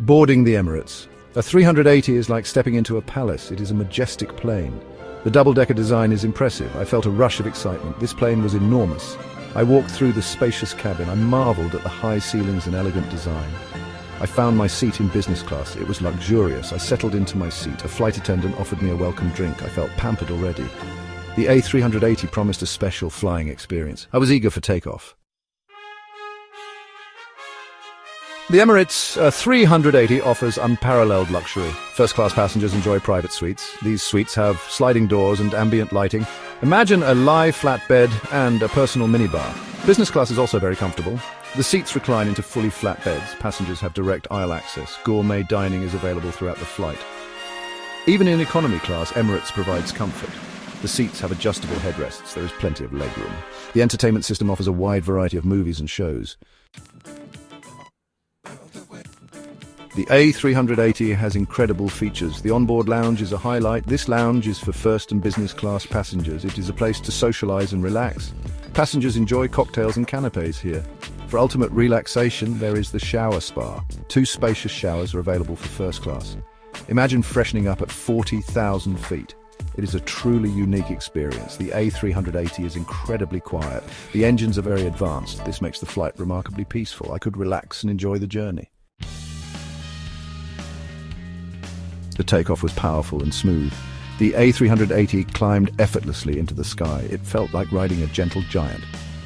Boarding the Emirates. A 380 is like stepping into a palace. It is a majestic plane. The double-decker design is impressive. I felt a rush of excitement. This plane was enormous. I walked through the spacious cabin. I marveled at the high ceilings and elegant design. I found my seat in business class. It was luxurious. I settled into my seat. A flight attendant offered me a welcome drink. I felt pampered already. The A380 promised a special flying experience. I was eager for takeoff. The Emirates A380 offers unparalleled luxury. First-class passengers enjoy private suites. These suites have sliding doors and ambient lighting. Imagine a live flat bed and a personal minibar. Business class is also very comfortable. The seats recline into fully flat beds. Passengers have direct aisle access. Gourmet dining is available throughout the flight. Even in economy class, Emirates provides comfort. The seats have adjustable headrests. There is plenty of legroom. The entertainment system offers a wide variety of movies and shows. The A380 has incredible features. The onboard lounge is a highlight. This lounge is for first and business class passengers. It is a place to socialize and relax. Passengers enjoy cocktails and canapes here. For ultimate relaxation, there is the shower spa. 2 spacious showers are available for first class. Imagine freshening up at 40,000 feet. It is a truly unique experience. The A380 is incredibly quiet. The engines are very advanced. This makes the flight remarkably peaceful. I could relax and enjoy the journey. The takeoff was powerful and smooth. The A380 climbed effortlessly into the sky. It felt like riding a gentle giant.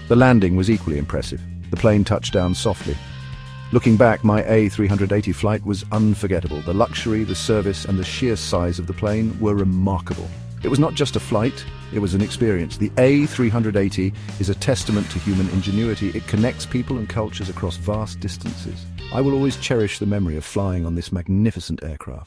The landing was equally impressive. The plane touched down softly. Looking back, my A380 flight was unforgettable. The luxury, the service, and the sheer size of the plane were remarkable. It was not just a flight, it was an experience. The A380 is a testament to human ingenuity. It connects people and cultures across vast distances. I will always cherish the memory of flying on this magnificent aircraft.